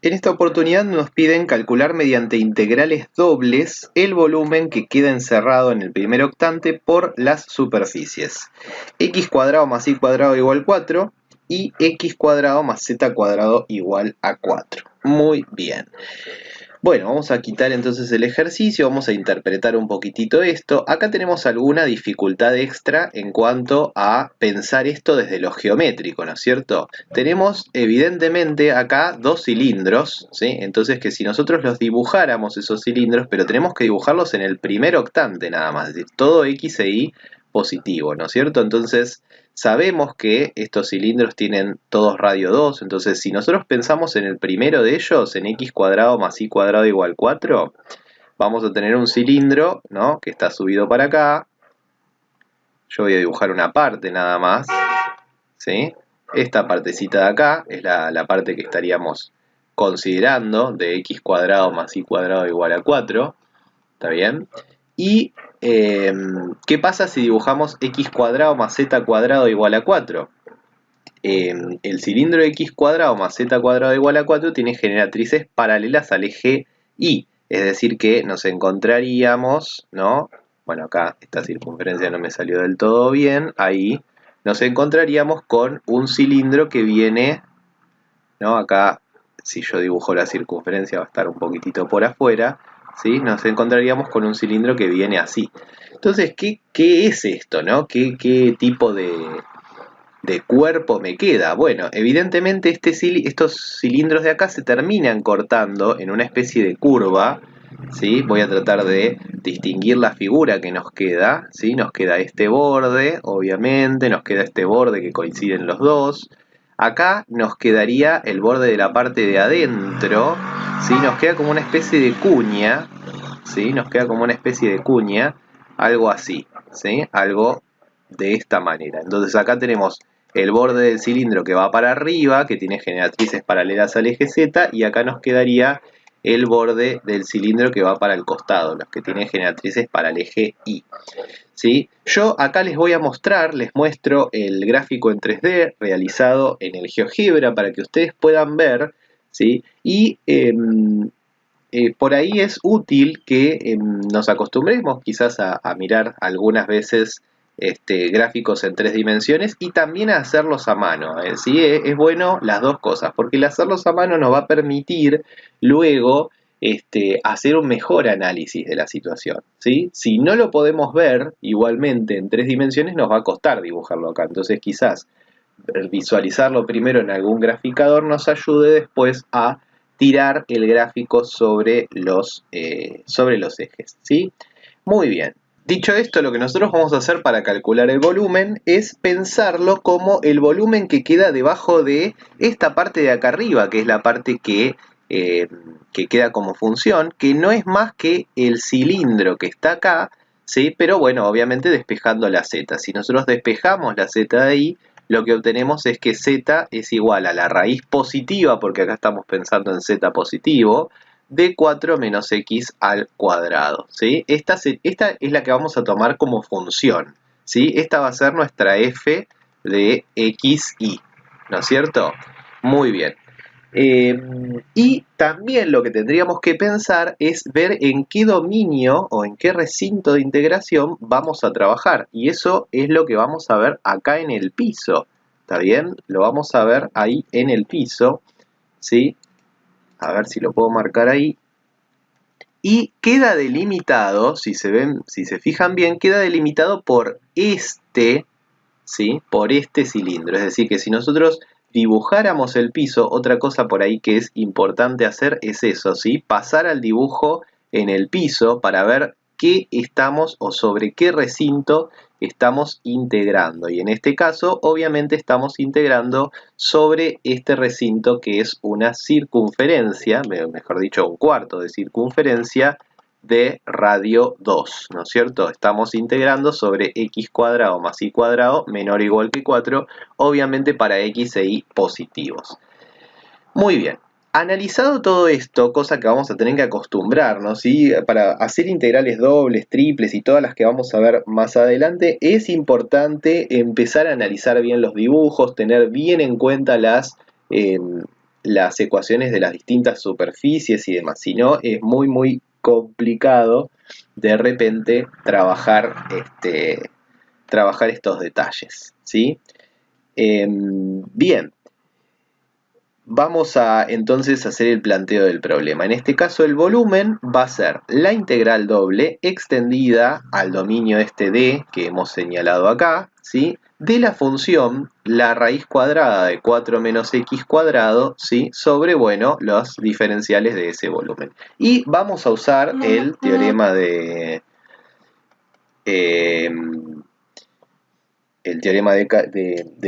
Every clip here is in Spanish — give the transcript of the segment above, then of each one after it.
En esta oportunidad nos piden calcular mediante integrales dobles el volumen que queda encerrado en el primer octante por las superficies. X cuadrado más y cuadrado igual 4 y x cuadrado más z cuadrado igual a 4. Muy bien. Bueno, vamos a quitar entonces el ejercicio, vamos a interpretar un poquitito esto. Acá tenemos alguna dificultad extra en cuanto a pensar esto desde lo geométrico, ¿no es cierto? Tenemos evidentemente acá dos cilindros, ¿sí? Entonces que si nosotros los dibujáramos esos cilindros, pero tenemos que dibujarlos en el primer octante nada más, es decir, todo x e y positivo, ¿no es cierto? Entonces sabemos que estos cilindros tienen todos radio 2, entonces si nosotros pensamos en el primero de ellos, en x cuadrado más y cuadrado igual 4, vamos a tener un cilindro, ¿no?, que está subido para acá. Yo voy a dibujar una parte nada más, ¿sí? Esta partecita de acá es la parte que estaríamos considerando de x cuadrado más y cuadrado igual a 4, ¿está bien? Y ¿qué pasa si dibujamos x cuadrado más z cuadrado igual a 4? El cilindro de x cuadrado más z cuadrado igual a 4 tiene generatrices paralelas al eje Y, es decir que nos encontraríamos, ¿no? Bueno, acá esta circunferencia no me salió del todo bien, ahí nos encontraríamos con un cilindro que viene, ¿no? Acá, si yo dibujo la circunferencia va a estar un poquitito por afuera, ¿sí? Nos encontraríamos con un cilindro que viene así. Entonces, ¿qué es esto, no? ¿Qué tipo de cuerpo me queda? Bueno, evidentemente estos cilindros de acá se terminan cortando en una especie de curva, ¿sí? Voy a tratar de distinguir la figura que nos queda, ¿sí? Nos queda este borde, obviamente, nos queda este borde que coinciden los dos. Acá nos quedaría el borde de la parte de adentro, ¿sí? Nos queda como una especie de cuña, ¿sí? Nos queda como una especie de cuña, algo así, ¿sí? Algo de esta manera. Entonces acá tenemos el borde del cilindro que va para arriba, que tiene generatrices paralelas al eje Z, y acá nos quedaría el borde del cilindro que va para el costado, los que tienen generatrices para el eje Y, ¿sí? Yo acá les muestro el gráfico en 3D realizado en el GeoGebra para que ustedes puedan ver, ¿sí? Y por ahí es útil que nos acostumbremos quizás a mirar algunas veces gráficos en 3 dimensiones y también a hacerlos a mano, ¿sí? Es bueno las dos cosas, porque el hacerlos a mano nos va a permitir luego hacer un mejor análisis de la situación, ¿sí? Si no lo podemos ver igualmente en 3 dimensiones, nos va a costar dibujarlo acá. Entonces quizás visualizarlo primero en algún graficador nos ayude después a tirar el gráfico sobre los ejes, ¿sí? Muy bien. Dicho esto, lo que nosotros vamos a hacer para calcular el volumen es pensarlo como el volumen que queda debajo de esta parte de acá arriba, que es la parte que queda como función, que no es más que el cilindro que está acá, ¿sí? Pero bueno, obviamente despejando la z. Si nosotros despejamos la z de ahí, lo que obtenemos es que z es igual a la raíz positiva, porque acá estamos pensando en z positivo, de 4 menos x al cuadrado, ¿sí? Esta es la que vamos a tomar como función, ¿sí? Esta va a ser nuestra f de x, y, ¿no es cierto? Muy bien. Y también lo que tendríamos que pensar es ver en qué dominio o en qué recinto de integración vamos a trabajar. Y eso es lo que vamos a ver acá en el piso. ¿Está bien? Lo vamos a ver ahí en el piso, ¿sí? A ver si lo puedo marcar ahí. Y queda delimitado, si se fijan bien, queda delimitado por ¿sí? Por este cilindro. Es decir, que si nosotros dibujáramos el piso, otra cosa por ahí que es importante hacer es eso, ¿sí? Pasar al dibujo en el piso para ver qué estamos o sobre qué recinto estamos integrando. Y en este caso, obviamente, estamos integrando sobre este recinto que es una circunferencia, mejor dicho, un cuarto de circunferencia de radio 2, ¿no es cierto? Estamos integrando sobre x cuadrado más y cuadrado menor o igual que 4, obviamente para x e y positivos. Muy bien. Analizado todo esto, cosa que vamos a tener que acostumbrarnos, ¿sí? Para hacer integrales dobles, triples y todas las que vamos a ver más adelante, es importante empezar a analizar bien los dibujos, tener bien en cuenta las ecuaciones de las distintas superficies y demás. Si no, es muy complicado de repente trabajar estos detalles, ¿sí? Bien, vamos a entonces hacer el planteo del problema. En este caso el volumen va a ser la integral doble extendida al dominio este D que hemos señalado acá, ¿sí? De la función la raíz cuadrada de 4 menos x cuadrado, ¿sí? Sobre, bueno, los diferenciales de ese volumen. Y vamos a usar el teorema de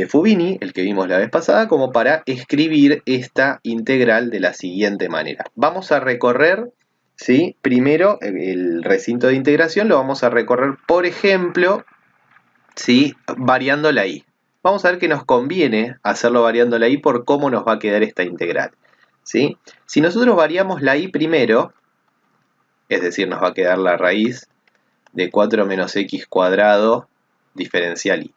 Fubini, el que vimos la vez pasada, como para escribir esta integral de la siguiente manera. Vamos a recorrer, ¿sí? Primero el recinto de integración lo vamos a recorrer, por ejemplo, ¿sí? Variando la i. Vamos a ver que nos conviene hacerlo variando la i por cómo nos va a quedar esta integral, ¿sí? Si nosotros variamos la i primero, es decir, nos va a quedar la raíz de 4 menos x cuadrado diferencial i.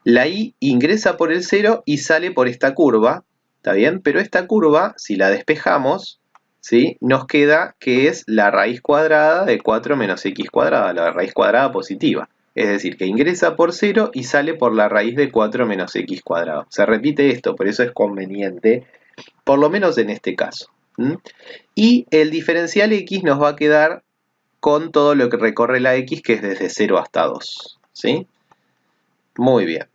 La i ingresa por el 0 y sale por esta curva, ¿está bien? Pero esta curva, si la despejamos, ¿sí? Nos queda que es la raíz cuadrada de 4 menos x cuadrada, la raíz cuadrada positiva. Es decir, que ingresa por 0 y sale por la raíz de 4 menos x cuadrado. Se repite esto, por eso es conveniente, por lo menos en este caso. Y el diferencial x nos va a quedar con todo lo que recorre la x, que es desde 0 hasta 2, ¿sí? Muy bien.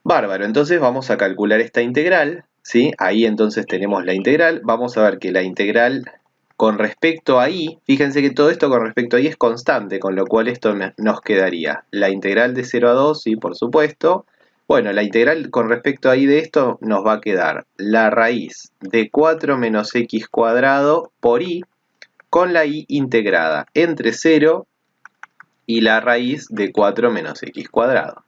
Bárbaro, entonces vamos a calcular esta integral, ¿sí? Ahí entonces tenemos la integral. Vamos a ver que la integral con respecto a i, fíjense que todo esto con respecto a i es constante, con lo cual esto nos quedaría la integral de 0 a 2, sí, por supuesto. Bueno, la integral con respecto a i de esto nos va a quedar la raíz de 4 menos x cuadrado por i, con la i integrada entre 0 y la raíz de 4 menos x cuadrado.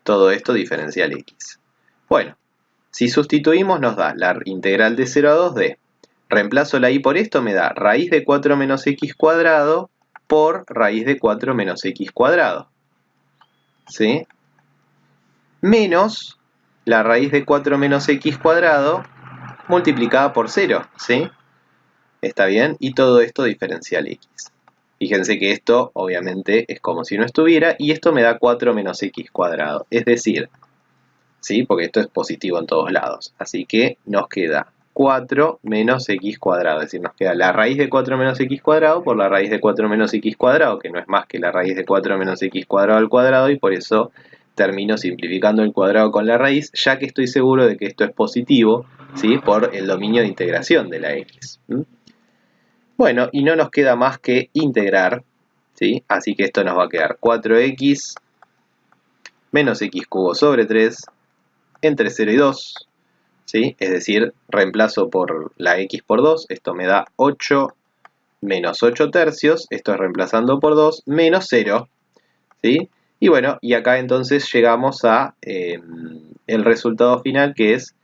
Todo esto diferencial x. Bueno, si sustituimos nos da la integral de 0 a 2 de, reemplazo la i por esto, me da raíz de 4 menos x cuadrado por raíz de 4 menos x cuadrado, ¿sí? Menos la raíz de 4 menos x cuadrado multiplicada por 0, ¿sí? ¿Está bien? Y todo esto diferencial x. Fíjense que esto obviamente es como si no estuviera y esto me da 4 menos x cuadrado. Es decir, ¿sí? Porque esto es positivo en todos lados. Así que nos queda 4 menos x cuadrado. Es decir, nos queda la raíz de 4 menos x cuadrado por la raíz de 4 menos x cuadrado, que no es más que la raíz de 4 menos x cuadrado al cuadrado, y por eso termino simplificando el cuadrado con la raíz, ya que estoy seguro de que esto es positivo, ¿sí? Por el dominio de integración de la x. Bueno, y no nos queda más que integrar, ¿sí? Así que esto nos va a quedar 4x menos x cubo sobre 3 entre 0 y 2, ¿sí? Es decir, reemplazo por la x por 2, esto me da 8 menos 8 tercios, esto es reemplazando por 2, menos 0, ¿sí? Y bueno, y acá entonces llegamos a el resultado final, que es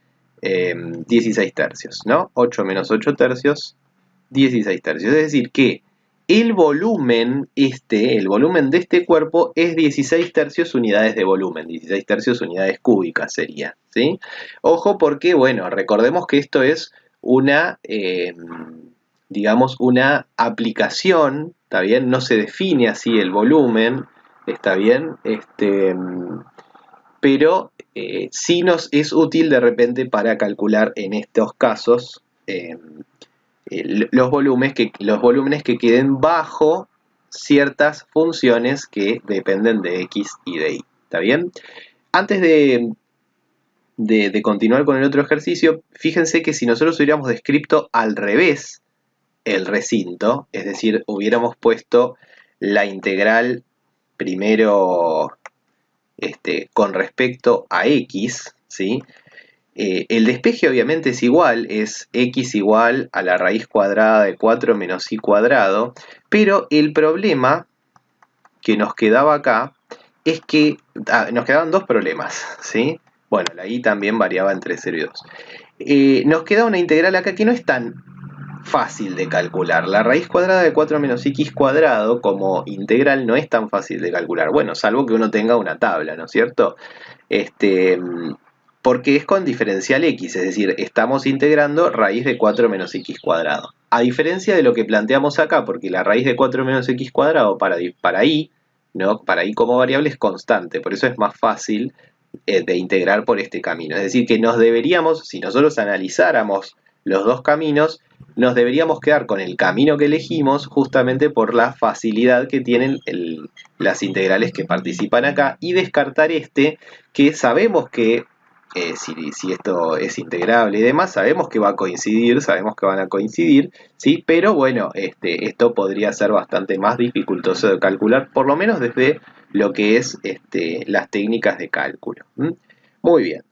16 tercios, ¿no? 8 menos 8 tercios, 16 tercios. Es decir que el volumen de este cuerpo es 16 tercios unidades de volumen, 16 tercios unidades cúbicas sería, ¿sí? Ojo porque, bueno, recordemos que esto es una, digamos, una aplicación, ¿está bien? No se define así el volumen, ¿está bien? Pero sí nos es útil de repente para calcular en estos casos los volúmenes que queden bajo ciertas funciones que dependen de x y de y. ¿Está bien? Antes de continuar con el otro ejercicio, fíjense que si nosotros hubiéramos descrito al revés el recinto, es decir, hubiéramos puesto la integral primero con respecto a x, ¿sí? El despeje obviamente es igual, es x igual a la raíz cuadrada de 4 menos y cuadrado, pero el problema que nos quedaba acá es que nos quedaban dos problemas, ¿sí? Bueno, la y también variaba entre 0 y 2. Nos queda una integral acá que no es tan fácil de calcular. La raíz cuadrada de 4 menos x cuadrado como integral no es tan fácil de calcular. Bueno, salvo que uno tenga una tabla, ¿no es cierto? porque es con diferencial x, es decir, estamos integrando raíz de 4 menos x cuadrado. A diferencia de lo que planteamos acá, porque la raíz de 4 menos x cuadrado para y, ¿no? Para y como variable es constante, por eso es más fácil de integrar por este camino. Es decir, que nos deberíamos, si nosotros analizáramos los dos caminos, nos deberíamos quedar con el camino que elegimos justamente por la facilidad que tienen las integrales que participan acá y descartar este que sabemos que si esto es integrable y demás, sabemos que va a coincidir, sabemos que van a coincidir, ¿sí? Pero bueno, esto podría ser bastante más dificultoso de calcular, por lo menos desde lo que es las técnicas de cálculo. ¿Mm? Muy bien.